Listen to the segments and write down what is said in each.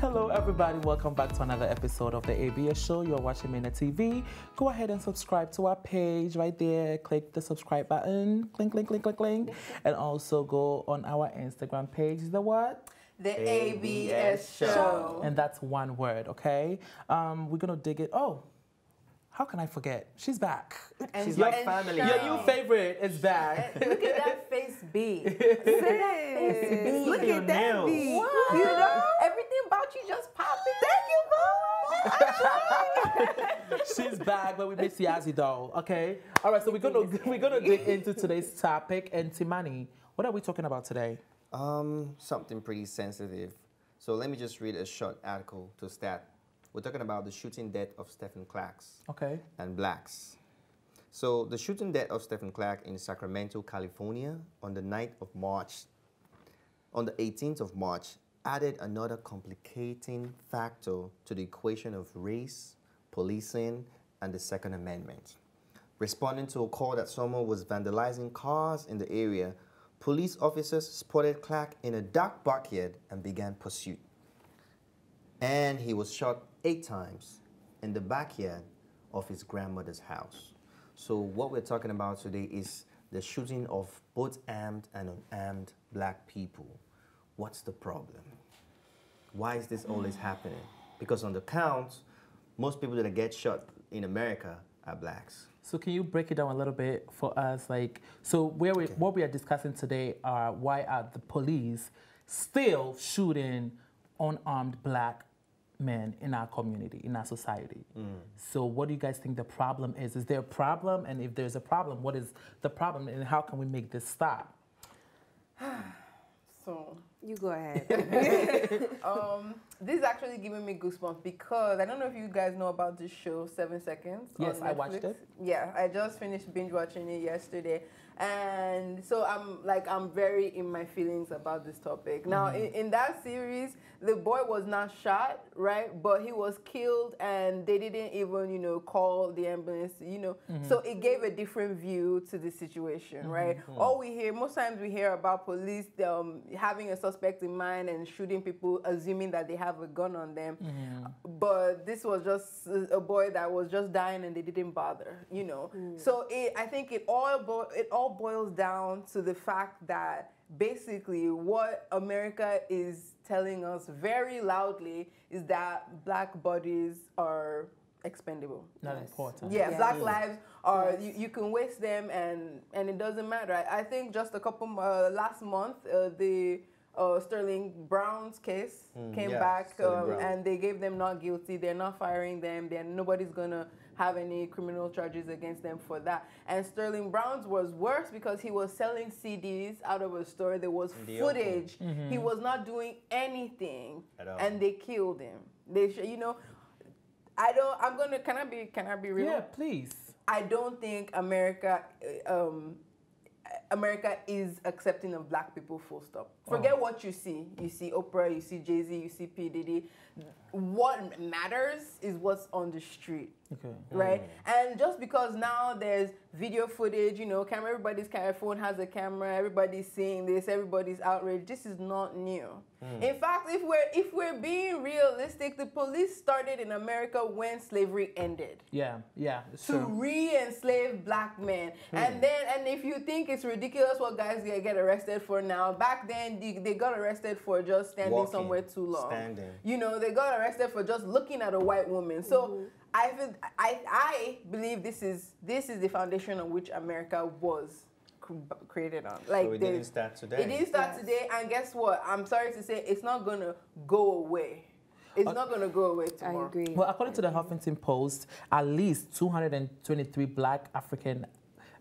Hello everybody, welcome back to another episode of the ABS show. You're watching Mina TV. Go ahead and subscribe to our page right there. Click the subscribe button, clink, clink, clink, clink, clink. And also go on our Instagram page, the what? The ABS show. And that's one word, okay? We're gonna dig it. Oh, how can I forget? She's back. And she's like family. Your new favorite is back. Look at that face B. Look at that B. Wow. You know? Everything about you just popping. Thank you, boy. She's back, but we miss Yazzie though, okay? All right, so we're gonna dig into today's topic. And Timani, what are we talking about today? Something pretty sensitive. So let me just read a short article to start. We're talking about the shooting death of Stephon Okay. and blacks. So the shooting death of Stephon in Sacramento, California on the 18th of March added another complicating factor to the equation of race, policing, and the Second Amendment. Responding to a call that someone was vandalizing cars in the area, police officers spotted Clark in a dark backyard and began pursuit. And he was shot 8 times in the backyard of his grandmother's house. So what we're talking about today is the shooting of both armed and unarmed black people. What's the problem? Why is this always happening? Because on the count, most people that get shot in America are blacks. So can you break it down a little bit for us? Like, so what we are discussing today are why are the police still shooting unarmed black men in our community, in our society? So what do you guys think the problem is? Is there a problem? And if there's a problem, what is the problem? And how can we make this stop? So you go ahead. this is actually giving me goosebumps because I don't know if you guys know about this show, 7 Seconds. Yes, on I watched Netflix. it. Yeah, I just finished binge watching it yesterday. And so I'm very in my feelings about this topic. Now, in that series, the boy was not shot, right? But he was killed and they didn't even, call the ambulance, So it gave a different view to the situation, right? All we hear, most times we hear about police having a suspect in mind and shooting people, assuming that they have a gun on them. But this was just a boy that was just dying and they didn't bother, So I think it all boils down to the fact that basically what America is telling us very loudly is that black bodies are expendable. Not important. Yeah, black lives are, you can waste them and it doesn't matter. I think just a couple, last month, the Sterling Brown's case came back and they gave them not guilty. They're not firing them. Nobody's going to have any criminal charges against them for that. And Sterling Brown's was worse because he was selling CDs out of a store. There was footage. He was not doing anything at all. And they killed him. Can I be real? Yeah, please. I don't think America is accepting of black people, full stop. Forget what you see. You see Oprah, you see Jay-Z, you see P. Diddy. What matters is what's on the street. Okay. Right? And just because now there's video footage, everybody's phone has a camera, everybody's seeing this, everybody's outraged. This is not new. In fact, if we're being realistic, the police started in America when slavery ended. Yeah, it's to true. re-enslave black men. And if you think it's ridiculous what guys get arrested for now, back then they got arrested for just standing somewhere too long. They got arrested for just looking at a white woman. So I believe this is the foundation on which America was created on. Like, so it didn't start today. It didn't start today, and guess what? I'm sorry to say, it's not gonna go away. It's not going to go away tomorrow. I agree. Well, according to the Huffington Post, at least 223 black African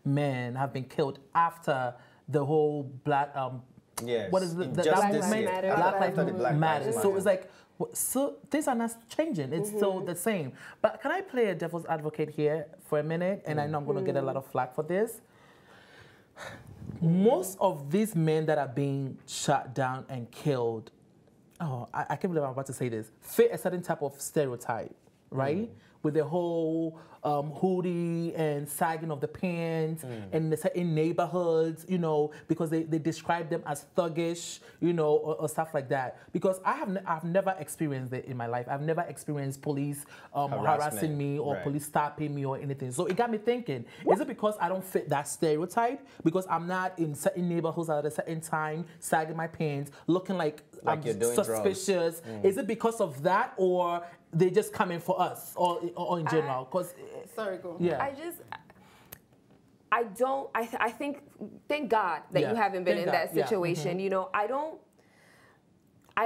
men have been killed after the whole black what is the Black Lives Matter. Black Lives Matter. So it's like, so things are not changing. It's still the same. But can I play a devil's advocate here for a minute? And I know I'm going to get a lot of flack for this. Most of these men that are being shot down and killed, I can't believe I'm about to say this, fit a certain type of stereotype, right? with the whole hoodie and sagging of the pants and in neighborhoods, you know, because they describe them as thuggish, you know, or stuff like that. Because I've never experienced it in my life. I've never experienced police harassing me or police stopping me or anything. So it got me thinking, is it because I don't fit that stereotype? Because I'm not in certain neighborhoods at a certain time, sagging my pants, looking like I'm suspicious. Is it because of that, or they just coming for us, or in general? Because sorry, go. Yeah. I think, thank God that you haven't been in that situation. Yeah. You know, I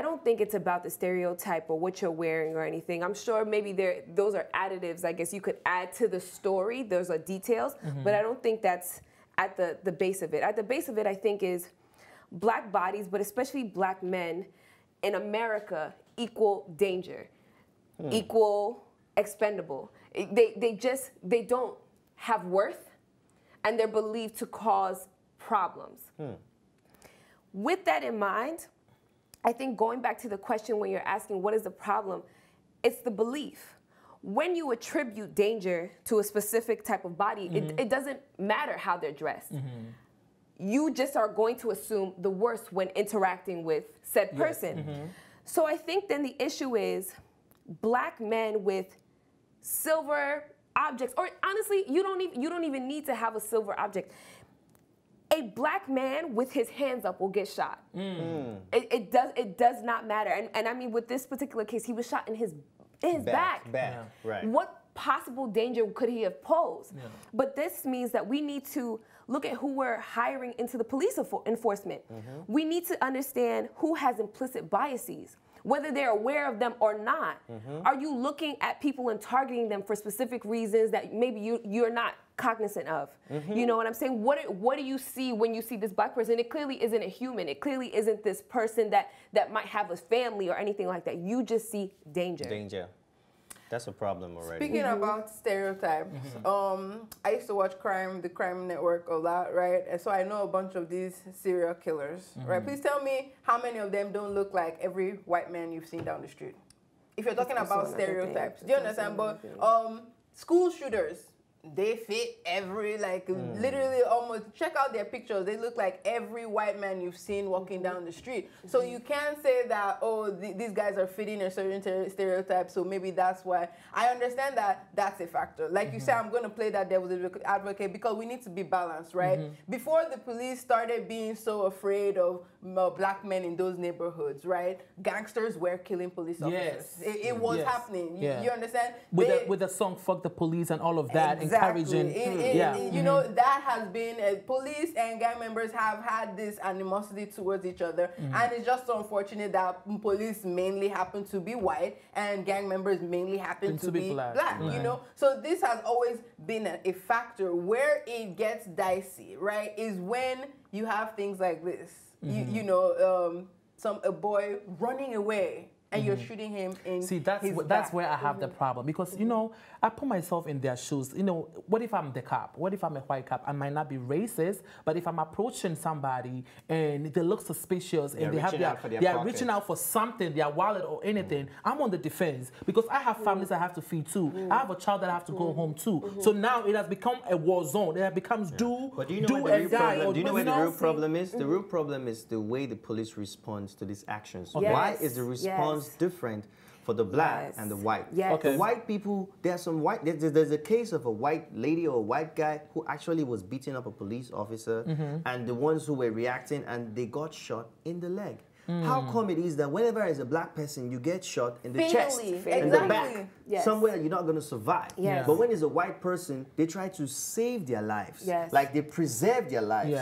don't think it's about the stereotype or what you're wearing or anything. I'm sure maybe those are additives, I guess you could add to the story. Those are details, but I don't think that's at the base of it. At the base of it, I think is black bodies, but especially black men in America equal danger, equal expendable. They don't have worth, and they're believed to cause problems. With that in mind, I think going back to the question when you're asking what is the problem, it's the belief. When you attribute danger to a specific type of body, it doesn't matter how they're dressed. You just are going to assume the worst when interacting with said person. So I think then the issue is black men with silver objects, or honestly, you don't even need to have a silver object. A black man with his hands up will get shot. It does not matter. And I mean, with this particular case, he was shot in his back. Right. What possible danger could he have posed? But this means that we need to look at who we're hiring into the police enforcement. We need to understand who has implicit biases, whether they're aware of them or not. Are you looking at people and targeting them for specific reasons that maybe you're not cognizant of? You know what I'm saying? What do you see when you see this black person? It clearly isn't a human. It clearly isn't this person that might have a family or anything like that. You just see danger. Danger. That's a problem already. Speaking about stereotypes, I used to watch the Crime Network a lot, right? And so I know a bunch of these serial killers, right? Please tell me how many of them don't look like every white man you've seen down the street. If you're talking about stereotypes, do you understand? But school shooters, they fit every, literally almost, check out their pictures. They look like every white man you've seen walking down the street. So you can't say that, these guys are fitting a certain stereotype, so maybe that's why. I understand that that's a factor. Like you said, I'm going to play that devil's advocate because we need to be balanced, right? Before the police started being so afraid of black men in those neighborhoods, right? Gangsters were killing police officers. It was happening. You understand? With the song "Fuck the Police" and all of that, encouraging. You know, that has been police and gang members have had this animosity towards each other, and it's just so unfortunate that police mainly happen to be white and gang members mainly happen to be black. You know, so this has always been a factor. Where it gets dicey, right, is when you have things like this. You know, a boy running away and you're shooting him in his back. That's where I have the problem, because you know, I put myself in their shoes. You know, what if I'm the cop? What if I'm a white cop? I might not be racist, but if I'm approaching somebody and they look suspicious and they are reaching out for something, their wallet or anything, I'm on the defense, because I have families I have to feed too. I have a child that I have to go home to. So now it has become a war zone. It becomes do or die. Do you know what the real problem is? The real problem is the way the police responds to these actions. Why is the response different for the black and the white? The white people, there's a case of a white lady or a white guy who actually was beating up a police officer, and the ones who were reacting, and they got shot in the leg. How come it is that whenever there's a black person, you get shot in the chest, in the back, somewhere you're not going to survive. But when it's a white person, they try to save their lives. Like they preserve their lives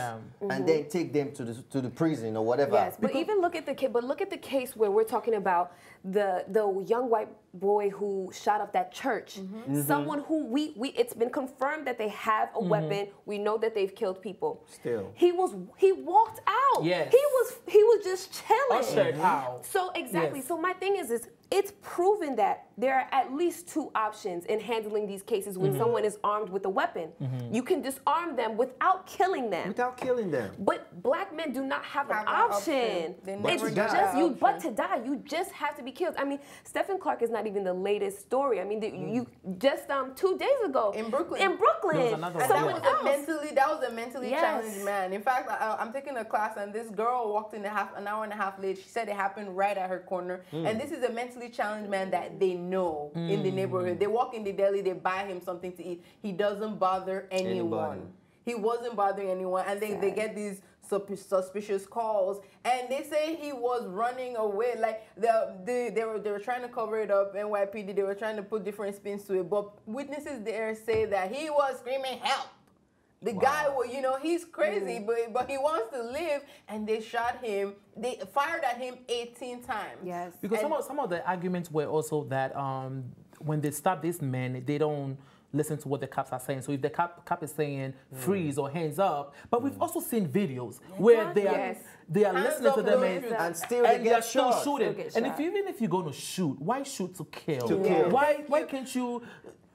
and then take them to the prison or whatever. But even look at the case where we're talking about the young white boy who shot up that church. Someone who it's been confirmed that they have a weapon. We know that they've killed people. Still, he walked out. He was just chilling. Ushered out. So exactly. So my thing is it's proven that there are at least two options in handling these cases when someone is armed with a weapon. You can disarm them without killing them. Without killing them. But black men do not have an That option. They But It's to never die. get just that you, option. but to die, you just have to be killed. I mean, Stephon Clark is not even the latest story. I mean, you just 2 days ago In Brooklyn. in Brooklyn, There was another one. And someone that was a mentally Yes. challenged man. In fact, I'm taking a class, and this girl walked in an hour and a half late. She said it happened right at her corner. And this is a mentally challenged man that they know in the neighborhood. They walk in the deli, they buy him something to eat. He doesn't bother anyone. Anybody. He wasn't bothering anyone, and they get these suspicious calls, and they say he was running away. Like they were trying to cover it up. NYPD, they were trying to put different spins to it, but witnesses there say that he was screaming help. The guy, he's crazy, but he wants to live, and they shot him. They fired at him 18 times. Yes. Because some of the arguments were also that when they stop these men, they don't listen to what the cops are saying. So if the cop is saying freeze or hands up, but we've also seen videos where they are Hands listening up, to them don't shoot. And still they they get are still shot. shooting. Still get And shot. even if you're going to shoot, why shoot to kill? To kill. Why can't you?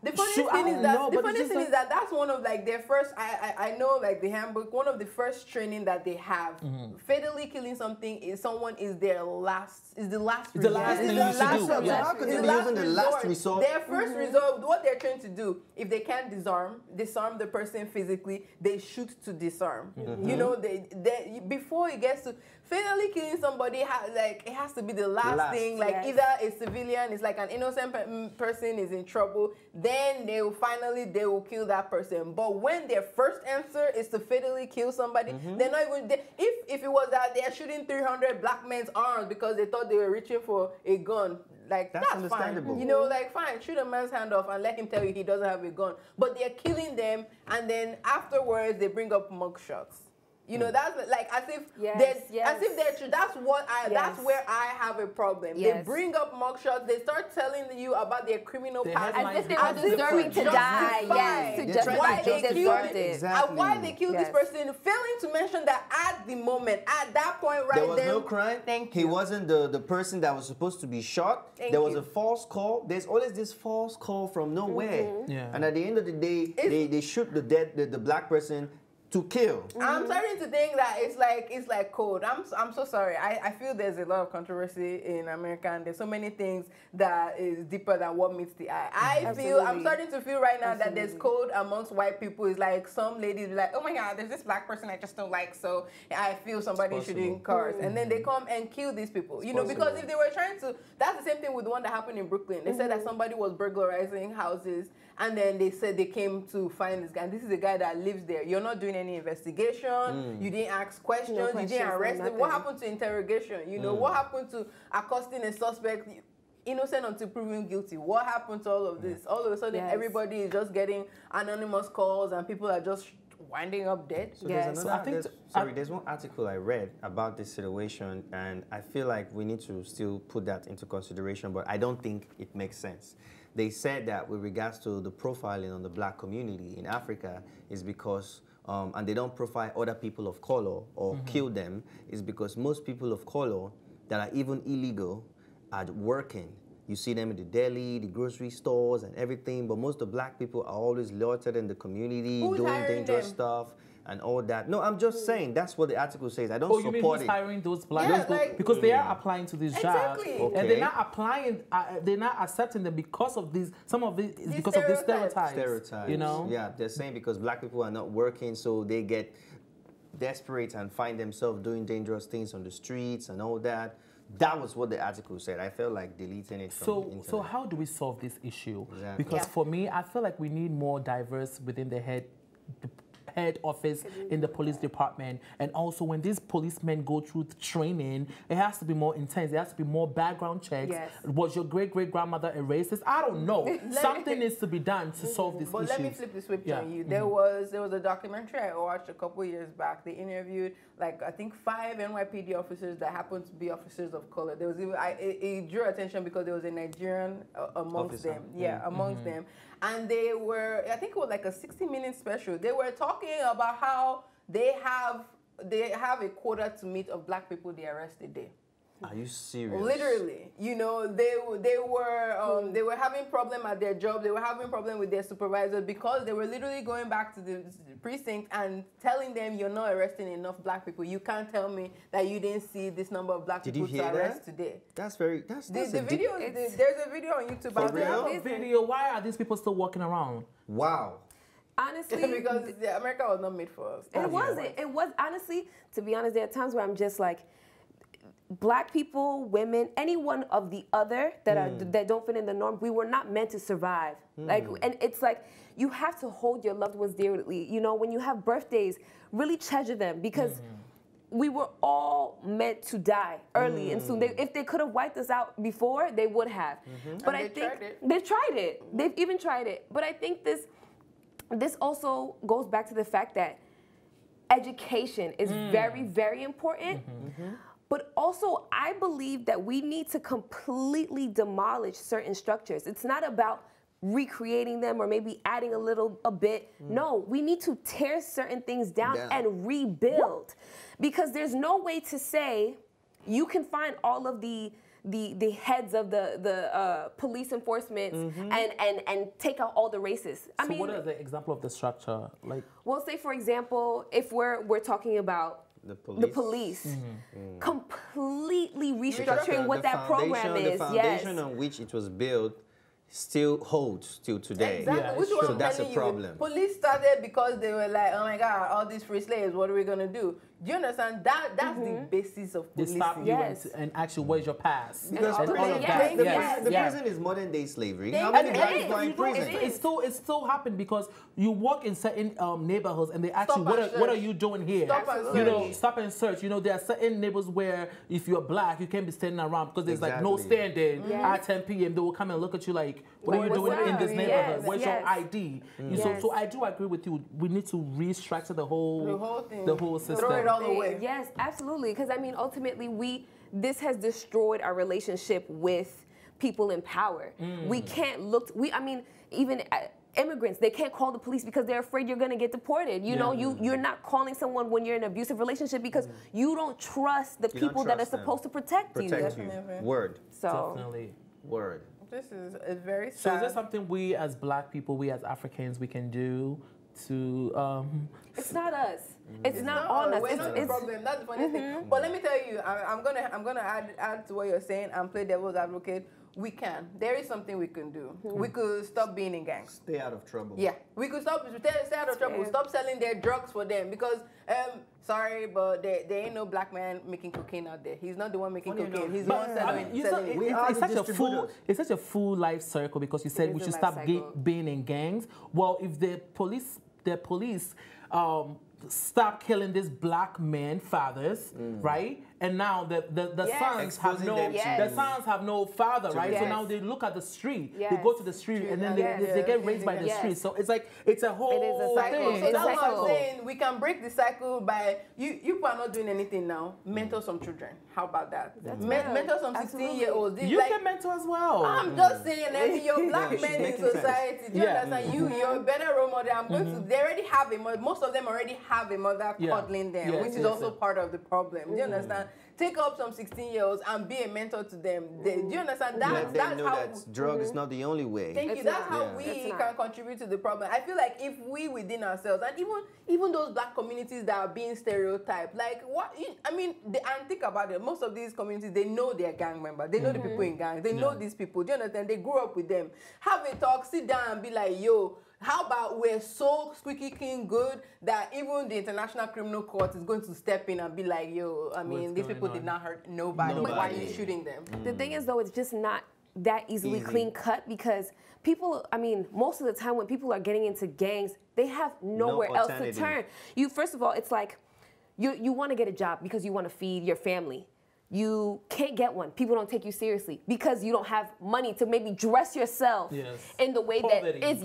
The funniest shoot? I thing don't is that know, the but it's funniest just thing like- is that that's one of like their first. I know like the handbook. One of the first training that they have. Fatally killing something is someone is their last. Is the last. It's the last resort. thing It's you the should last do. resort. Yeah. How could It's you the be using the last resort? Their first resort. What they're trying to do, if they can't disarm the person physically, they shoot to disarm. You know, they before it gets to fatally killing somebody, it has to be the last thing. Like Yes. either a civilian is like an innocent person is in trouble, then they will kill that person. But when their first answer is to fatally kill somebody, they're not even. If it was that they're shooting 300 black men's arms because they thought they were reaching for a gun, like That's that's understandable. fine. Like fine, shoot a man's hand off and let him tell you he doesn't have a gun. But they're killing them, and then afterwards they bring up mugshots. That's like as if that's where I have a problem. Yes. They bring up mugshots. They start telling you about their criminal They past. have As if they As were if deserving to die. justify Yes, to They're justify trying to they justify deserved it. it. Exactly. And why they killed Yes. this person, failing to mention that at the moment, at that point right There was then, no crime. Thank He you. wasn't the person that was supposed to be shot. Thank there was you. a false call. There's always this false call from nowhere. Yeah. And at the end of the day, they shoot the black person to kill. I'm starting to think that it's like code. I'm so sorry. I feel there's a lot of controversy in America, and there's so many things that is deeper than what meets the eye. I'm Absolutely. starting to feel right now that there's code amongst white people. It's like some ladies be like, oh my God, there's this black person I just don't like, so I feel somebody should in cars, and then they come and kill these people. Because if they were trying to, that's the same thing with the one that happened in Brooklyn. They said that somebody was burglarizing houses. And then they said they came to find this guy. And this is a guy that lives there. You're not doing any investigation. You didn't ask questions. No You questions, didn't no arrest him. nothing. What happened to interrogation? What happened to accosting a suspect innocent until proven guilty? What happened to all of this? All of a sudden, Yes. everybody is just getting anonymous calls, and people are just winding up dead. So Yes. there's So I another, think there's one article I read about this situation, and I feel like we need to still put that into consideration, but I don't think it makes sense. They said that with regards to the profiling on the black community in Africa is because, and they don't profile other people of color or kill them, is because most people of color that are even illegal are working. You see them in the deli, the grocery stores, and everything. But most of the black people are always loitered in the community, Who's doing hiring dangerous them? stuff and all that. No, I'm just saying that's what the article says. I don't Oh, you mean support who's it. hiring those black Yeah, people? like- Because they are applying to these jobs, Exactly. and Okay. they're not applying. They're not accepting them because of these. Some of these is because of these stereotypes. stereotypes. Yeah, they're saying because black people are not working, so they get desperate and find themselves doing dangerous things on the streets and all that. That was what the article said. I felt like deleting it from the internet. So how do we solve this issue? Exactly. Because Yeah. for me, I feel like we need more diverse within the head office in the police department, and also when these policemen go through the training, it has to be more intense. There has to be more background checks. Yes. Was your great grandmother a racist? I don't know. Something needs to be done to solve this But issue. let me flip the switch Yeah. on you. There was a documentary I watched a couple years back. They interviewed I think 5 NYPD officers that happened to be officers of color. There was even it drew attention because there was a Nigerian amongst Officer. them. Yeah, amongst them, and they were, I think it was like a 60-minute special. They were talking about how they have a quota to meet of black people they arrest a day. Are you serious? Literally, you know, they were having problem at their job. They were having problem with their supervisor because they were literally going back to the precinct and telling them, "You're not arresting enough black people. You can't tell me that you didn't see this number of black people to arrest today." That's very. That's the video. There's a video on YouTube. For real? A video. Why are these people still walking around? Wow. Honestly, because America was not made for us. It wasn't. It was, honestly, to be honest, there are times where I'm just like, black people, women, anyone of the other that don't fit in the norm, we were not meant to survive. Like, and it's like, you have to hold your loved ones dearly. You know, when you have birthdays, really treasure them, because we were all meant to die early and soon. If they could have wiped us out before, they would have. But I think they've tried it. They've even tried it. But I think this also goes back to the fact that education is very, very important. But also, I believe that we need to completely demolish certain structures. It's not about recreating them or maybe adding a bit. No, we need to tear certain things down and rebuild. Because there's no way to say you can find all of the heads of the police enforcement and take out all the races. I mean, what is the example of the structure? Like, well, say for example, if we're talking about the police completely restructuring what that program is. The foundation on which it was built still holds till today. Exactly. Yeah, so that's a problem. Police started because they were like, "Oh my God, all these free slaves. What are we gonna do?" Do you understand? That's the basis of they policing. stop you and ask you, where's your past? Because And all of that. the prison is modern day slavery. How And many guys are in prison? It still happened because you walk in certain neighborhoods and they ask Stop you, and what are search. you doing here? Stop and You know, search. stop and search. You know, there are certain neighborhoods where if you're black, you can't be standing around because there's like no standing at 10 p.m. They will come and look at you like, what are you doing in this neighborhood? Where's your ID? So I do agree with you. We need to restructure the whole thing. the whole system. Throw it all away. Yes, absolutely. Because I mean, ultimately, this has destroyed our relationship with people in power. We can't look. I mean, even immigrants, they can't call the police because they're afraid you're going to get deported. You know, you're not calling someone when you're in an abusive relationship because you don't trust the people that are supposed to protect you. Word. So Definitely. Word. This is very sad. So is there something we as black people, we as Africans, we can do to it's not us. It's not on us. We're not the problem. That's the funny thing. But let me tell you, I'm gonna add to what you're saying and play devil's advocate. We can. There is something we can do. We could stop being in gangs. Stay out of trouble. Yeah, we could stay out of trouble. Stop selling their drugs for them because, sorry, but there ain't no black man making cocaine out there. He's not the one making cocaine. He's the one selling it. It's such a full life circle because you said we should stop being in gangs. Well, if the police stop killing these black men fathers, right? And now the sons have no father, right? So now they look at the street, they go to the street, and then they get raised by the street. So it's like it's a whole thing. So that's what I'm saying. We can break the cycle by you people are not doing anything now. Mentor some children. How about that? Mentor some 16-year-olds. You can mentor as well. I'm just saying, I mean, you're black men in society. Do you understand? You're a better role model. I'm going to. They already have a mother. Most of them already have a mother cuddling them, which is also part of the problem. Do you understand? Take up some 16-year-olds and be a mentor to them. Do you understand? Let them know that drug is not the only way. Thank you. That's how we can contribute to the problem. I feel like if we within ourselves, and even those black communities that are being stereotyped, like what? I mean, and think about it. Most of these communities, they know their gang members. They know the people in gangs. They know these people. Do you understand? They grew up with them. Have a talk, sit down, and be like, yo. How about we're so squeaky clean good that even the International Criminal Court is going to step in and be like, yo, I mean, these people did not hurt nobody. Why are you shooting them? The thing is, though, it's just not that easily clean cut because people, I mean, most of the time when people are getting into gangs, they have nowhere else to turn. First of all, it's like you want to get a job because you want to feed your family. You can't get one. People don't take you seriously because you don't have money to maybe dress yourself in the way that is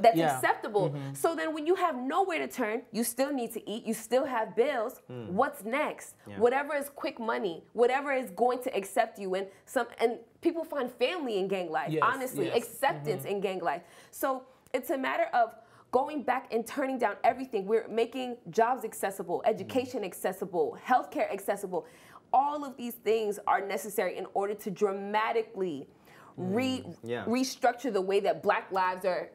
that's acceptable. So then when you have nowhere to turn, you still need to eat, you still have bills. What's next? Whatever is quick money, whatever is going to accept you, and people find family in gang life, honestly, acceptance in gang life. So it's a matter of going back and turning down everything. We're making jobs accessible, education accessible, healthcare accessible. All of these things are necessary in order to dramatically restructure the way that Black lives are,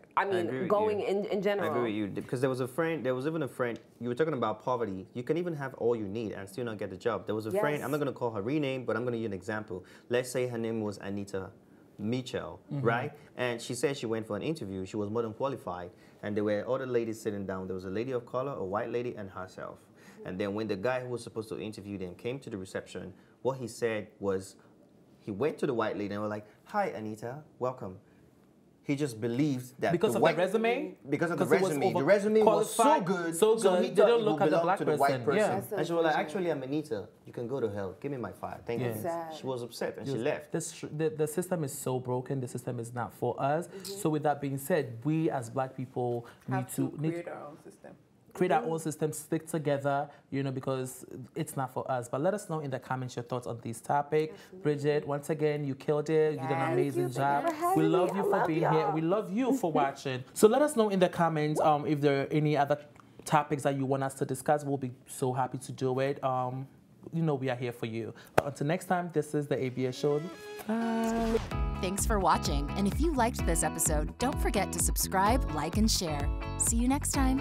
going in general. I agree with you, because there was even a friend, you were talking about poverty. You can even have all you need and still not get the job. There was a friend, I'm not going to call her rename, but I'm going to use an example. Let's say her name was Anita Mitchell, right? And she said she went for an interview. She was more than qualified. And there were other ladies sitting down. There was a lady of color, a white lady, and herself. And then when the guy who was supposed to interview them came to the reception, what he said was, he went to the white lady and was like, "Hi, Anita, welcome." He just believed that because of the resume? Because of the resume. The resume was so good. So he they thought don't it look would at the belong black to the white person. Yeah. And she was like, "Actually, I'm Anita. You can go to hell. Give me my file. Thank you." Sad. She was upset and she left. The system is so broken. The system is not for us. So with that being said, we as Black people need to create our own system. Create our own system, stick together, because it's not for us. But let us know in the comments your thoughts on this topic. Bridget, once again, you killed it. You did an amazing job. We love you for being here. We love you for watching. So let us know in the comments if there are any other topics that you want us to discuss. We'll be so happy to do it. We are here for you. Until next time, this is the ABS Show. Bye. Thanks for watching. And if you liked this episode, don't forget to subscribe, like, and share. See you next time.